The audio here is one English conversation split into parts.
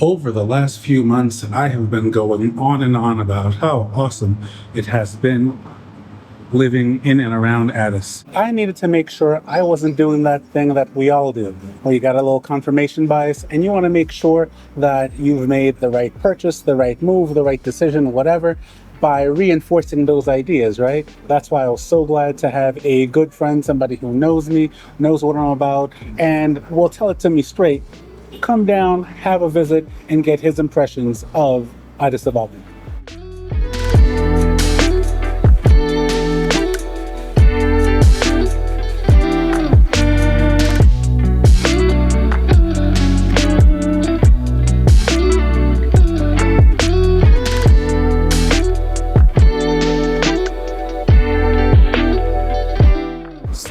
Over the last few months, I have been going on and on about how awesome it has been living in and around Addis. I needed to make sure I wasn't doing that thing that we all do, where you got a little confirmation bias and you want to make sure that you've made the right purchase, the right move, the right decision, whatever, by reinforcing those ideas, right? That's why I was so glad to have a good friend, somebody who knows me, knows what I'm about, and will tell it to me straight. Come down, have a visit, and get his impressions of Addis Ababa.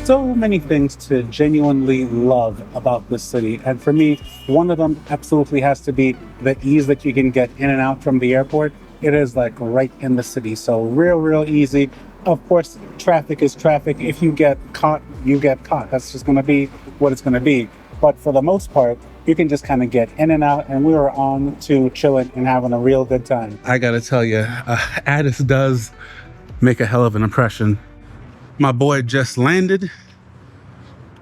So many things to genuinely love about this city, and for me, one of them absolutely has to be the ease that you can get in and out from the airport. It is like right in the city, so real easy. Of course, traffic is traffic. If you get caught, you get caught. That's just going to be what it's going to be. But for the most part, you can just kind of get in and out, and we were on to chilling and having a real good time. I gotta tell you, Addis does make a hell of an impression. My boy just landed.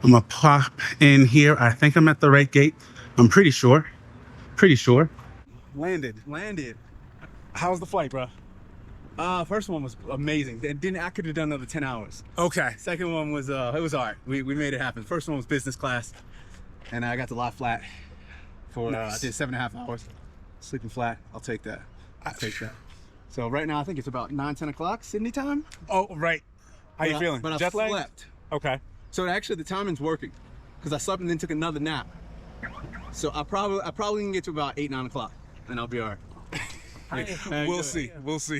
I'm gonna pop in here. I think I'm at the right gate. I'm pretty sure. Landed. How's the flight, bro? First one was amazing. I could have done another 10 hours. Okay. Second one was, it was all right. We made it happen. First one was business class, and I got to lie flat for, I did 7.5 hours. Sleeping flat, I'll take that. So right now, I think it's about 9-10 o'clock Sydney time. Oh, right. How you feeling? But Jet I lag? slept. Okay. So actually the timing's working because I slept and then took another nap. So I probably can get to about 8-9 o'clock and I'll be all right. We'll see.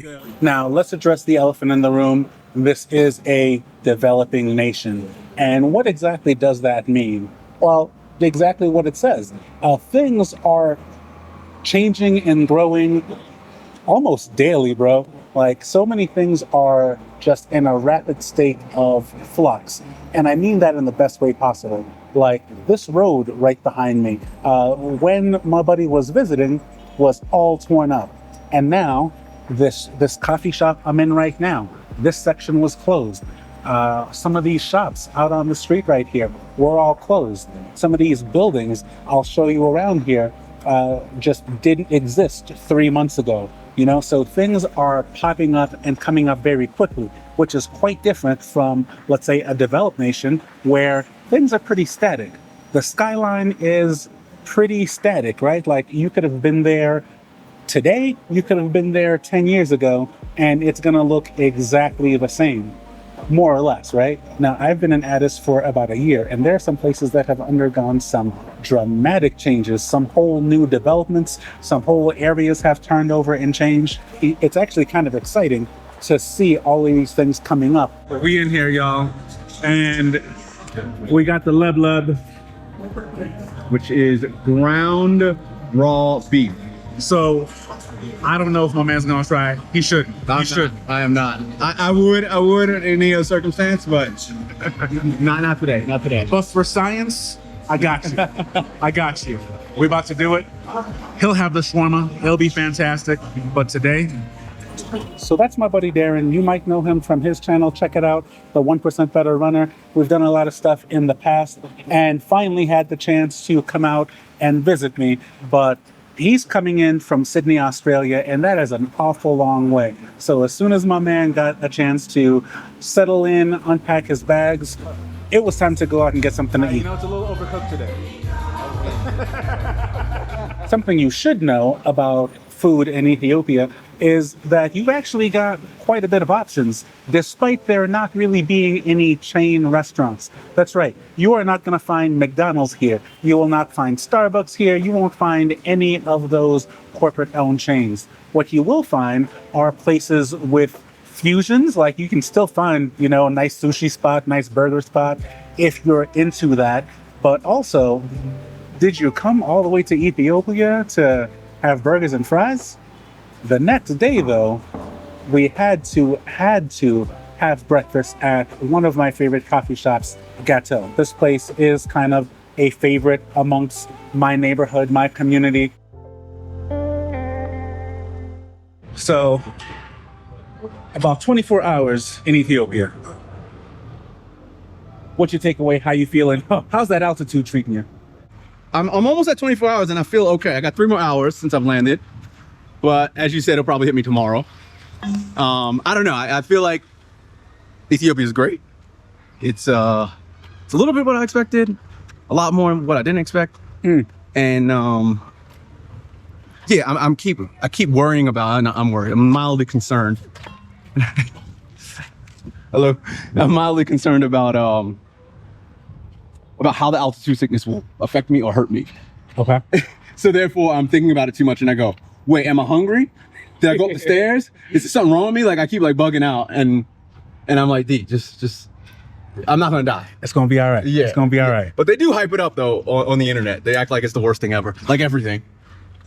Yeah. Now, let's address the elephant in the room. This is a developing nation. And what exactly does that mean? Well, exactly what it says. Things are changing and growing almost daily, bro. Like, so many things are just in a rapid state of flux. And I mean that in the best way possible. Like, this road right behind me, when my buddy was visiting, was all torn up. And now, this coffee shop I'm in right now, this section was closed. Some of these shops out on the street right here were all closed. Some of these buildings I'll show you around here just didn't exist 3 months ago. You know, so things are popping up and coming up very quickly, which is quite different from, let's say, a developed nation where things are pretty static. The skyline is pretty static, right? Like, you could have been there today, you could have been there 10 years ago, and it's going to look exactly the same, more or less, right? Now, I've been in Addis for about a year, and there are some places that have undergone some dramatic changes, some whole new developments, some whole areas have turned over and changed. It's actually kind of exciting to see all of these things coming up. We in here, y'all, and we got the lub, which is ground raw beef. So I don't know if my man's gonna try. He shouldn't. He should. I am not. I would in any other circumstance, but not today. Not today. But for science, I got you. I got you. We're about to do it. He'll have the shawarma. It'll be fantastic. But today. So that's my buddy Darren. You might know him from his channel. Check it out, the 1% Better Runner. We've done a lot of stuff in the past and finally had the chance to come out and visit me. But he's coming in from Sydney, Australia, and that is an awful long way. So as soon as my man got a chance to settle in, unpack his bags, it was time to go out and get something to eat. You know, it's a little overcooked today. Something you should know about food in Ethiopia is that you've actually got quite a bit of options, despite there not really being any chain restaurants. That's right, you are not going to find McDonald's here. You will not find Starbucks here. You won't find any of those corporate-owned chains. What you will find are places with fusions. Like, you can still find, you know, a nice sushi spot, nice burger spot, if you're into that. But also, did you come all the way to Ethiopia to have burgers and fries? The next day, though, we had to have breakfast at one of my favorite coffee shops, GoTo. This place is kind of a favorite amongst my neighborhood, my community. So, about 24 hours in Ethiopia. What's your takeaway? How you feeling? How's that altitude treating you? I'm almost at 24 hours and I feel okay. I got 3 more hours since I've landed. But as you said, it'll probably hit me tomorrow. I don't know. I feel like Ethiopia is great. It's a little bit what I expected, a lot more than what I didn't expect. And yeah, I keep worrying about. I'm worried. I'm mildly concerned. Hello. I'm mildly concerned about how the altitude sickness will affect me or hurt me. Okay. So therefore, I'm thinking about it too much, and I go, "Wait, am I hungry? Did I go up the stairs? Is there something wrong with me?" Like I keep like bugging out, and I'm like, "D, just, I'm not gonna die. It's gonna be all right. Yeah, it's gonna be all right." But they do hype it up though on the internet. They act like it's the worst thing ever, like everything.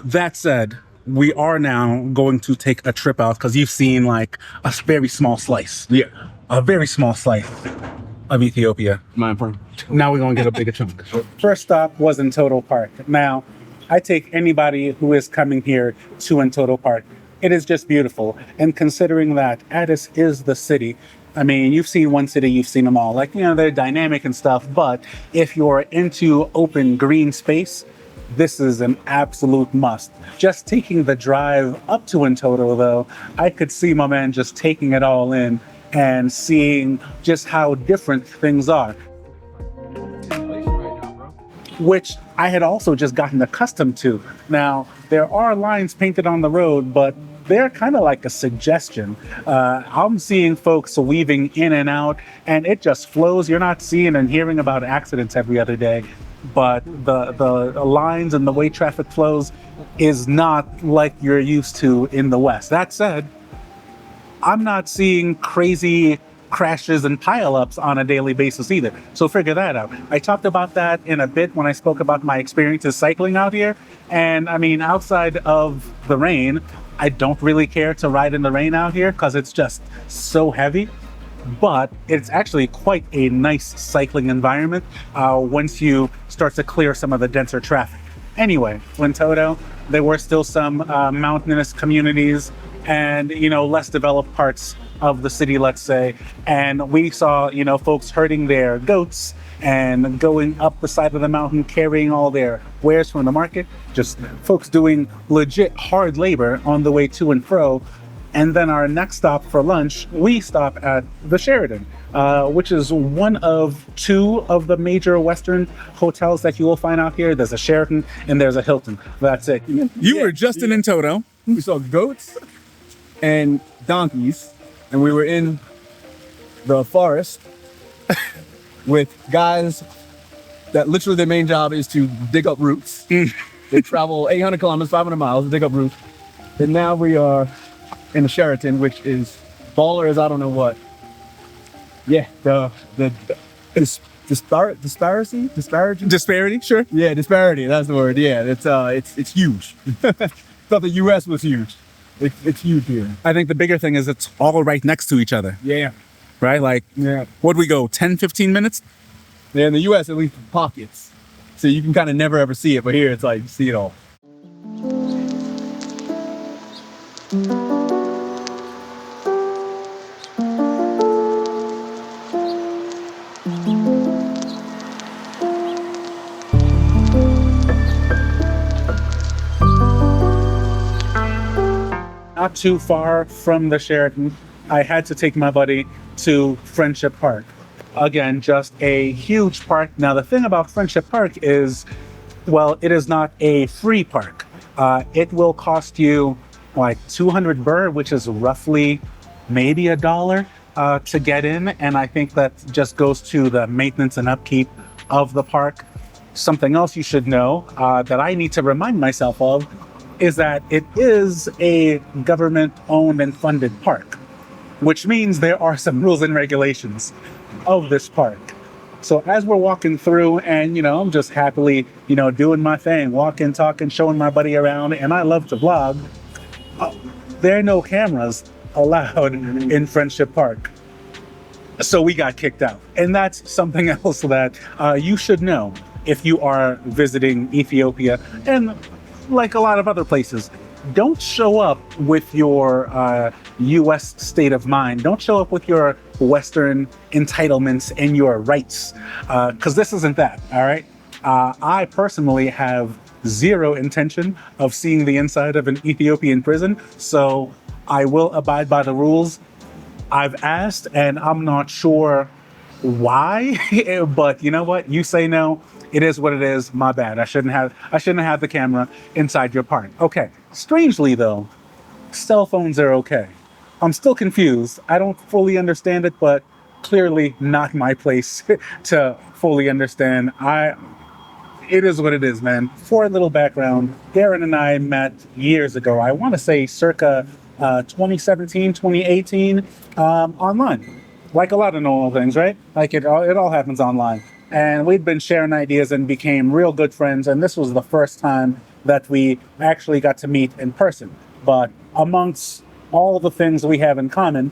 That said, we are now going to take a trip out because you've seen like a very small slice. Yeah, A very small slice of Ethiopia. my friend. Now we're gonna get a bigger chunk. First stop was in Toto Park. Now, I take anybody who is coming here to in Toto Park. It is just beautiful. And considering that Addis is the city, I mean, you've seen one city, you've seen them all. Like, you know, they're dynamic and stuff, but if you're into open green space, this is an absolute must. Just taking the drive up to Entoto, though, I could see my man just taking it all in and seeing just how different things are, which I had also just gotten accustomed to. Now, there are lines painted on the road, but they're kind of like a suggestion. I'm seeing folks weaving in and out, and it just flows. You're not seeing and hearing about accidents every other day, but the lines and the way traffic flows is not like you're used to in the West. That said, I'm not seeing crazy crashes and pileups on a daily basis either. So figure that out. I talked about that in a bit when I spoke about my experiences cycling out here. And I mean, outside of the rain, I don't really care to ride in the rain out here because it's just so heavy. But it's actually quite a nice cycling environment once you start to clear some of the denser traffic. Anyway, in Toto, there were still some mountainous communities and, you know, less developed parts of the city, let's say. And we saw, you know, folks herding their goats and going up the side of the mountain, carrying all their wares from the market. Just folks doing legit hard labor on the way to and fro. And then our next stop for lunch, we stop at the Sheraton, which is one of 2 of the major Western hotels that you will find out here. There's a Sheraton and there's a Hilton. That's it. You were just in Toto. We saw goats and donkeys, and we were in the forest with guys that literally their main job is to dig up roots. They travel 800 kilometers, 500 miles to dig up roots. And now we are in the Sheraton, which is baller as I don't know what. Yeah, disparity, sure. Yeah, disparity, that's the word. Yeah, it's huge. Thought the US was huge. It's huge here. I think the bigger thing is it's all right next to each other. Yeah. Right? Like, Yeah. what'd we go, 10, 15 minutes? Yeah, in the US at least pockets. So you can kind of never ever see it, but here it's like you see it all. Not too far from the Sheraton, I had to take my buddy to Friendship Park. Again, just a huge park. Now, the thing about Friendship Park is, well, it is not a free park. It will cost you like 200 birr, which is roughly maybe $1 to get in. And I think that just goes to the maintenance and upkeep of the park. Something else you should know that I need to remind myself of is that it is a government-owned and funded park, which means there are some rules and regulations of this park. So as we're walking through and, you know, I'm just happily, you know, doing my thing, walking, talking, showing my buddy around, and I love to vlog, there are no cameras allowed in Friendship Park. So we got kicked out. And that's something else that you should know if you are visiting Ethiopia. And like a lot of other places, don't show up with your US state of mind. Don't show up with your Western entitlements and your rights, because this isn't that, all right? I personally have zero intention of seeing the inside of an Ethiopian prison, so I will abide by the rules. I've asked, and I'm not sure why, but you know what? You say no. It is what it is. My bad. I shouldn't have had the camera inside your part. Okay. Strangely though, cell phones are okay. I'm still confused. I don't fully understand it, but clearly not my place to fully understand. It is what it is, man. For a little background, Darren and I met years ago. I want to say circa 2017, 2018, online. Like a lot of normal things, right? Like it all happens online. And we'd been sharing ideas and became real good friends. And this was the first time that we actually got to meet in person. But amongst all the things we have in common,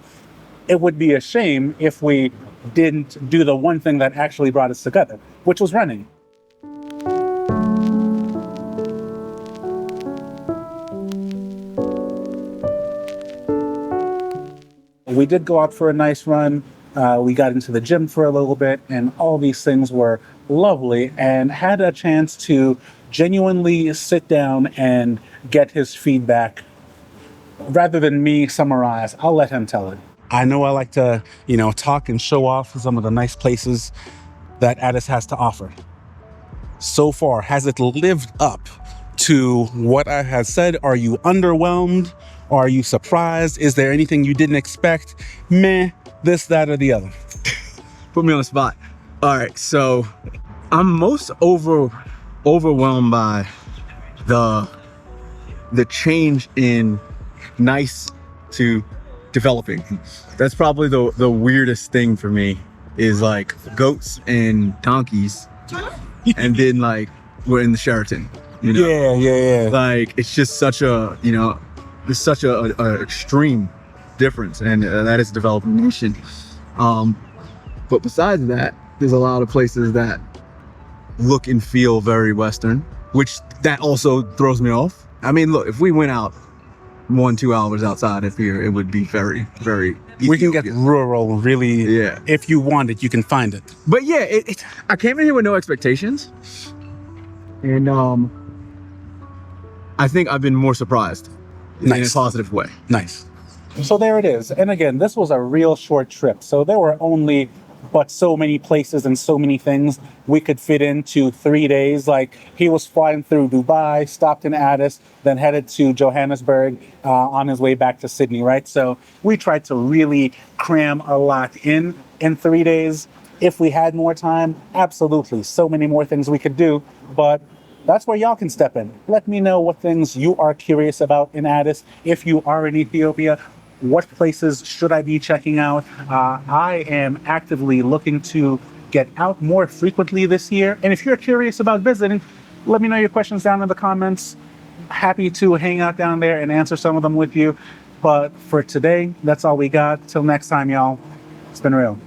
it would be a shame if we didn't do the one thing that actually brought us together, which was running. We did go out for a nice run. We got into the gym for a little bit, and all these things were lovely, and had a chance to genuinely sit down and get his feedback. Rather than me summarize, I'll let him tell it. I know I like to, talk and show off some of the nice places that Addis has to offer. So far, has it lived up to what I had said? Are you underwhelmed? Are you surprised? Is there anything you didn't expect? Meh, this, that, or the other. Put me on the spot. All right, so I'm most overwhelmed by the change in nice to developing. That's probably the weirdest thing for me, is like goats and donkeys, and then like we're in the Sheraton. Yeah. Like it's just such a it's such a extreme difference, and that is a developing nation. But besides that, there's a lot of places that look and feel very Western, which that also throws me off. I mean, look, if we went out 1-2 hours outside of here, it would be very, very Ethiopian. We can get rural, really. Yeah. If you want it, you can find it. But yeah, I came in here with no expectations, and I think I've been more surprised in a positive way. Nice. So there it is. And again, this was a real short trip. So there were only but so many places and so many things we could fit into 3 days. Like he was flying through Dubai, stopped in Addis, then headed to Johannesburg on his way back to Sydney, right? So we tried to really cram a lot in 3 days. If we had more time, absolutely. So many more things we could do, but that's where y'all can step in. Let me know what things you are curious about in Addis. If you are in Ethiopia, what places should I be checking out? I am actively looking to get out more frequently this year. And if you're curious about visiting, let me know your questions down in the comments. Happy to hang out down there and answer some of them with you. But for today, that's all we got. Till next time, y'all. It's been real.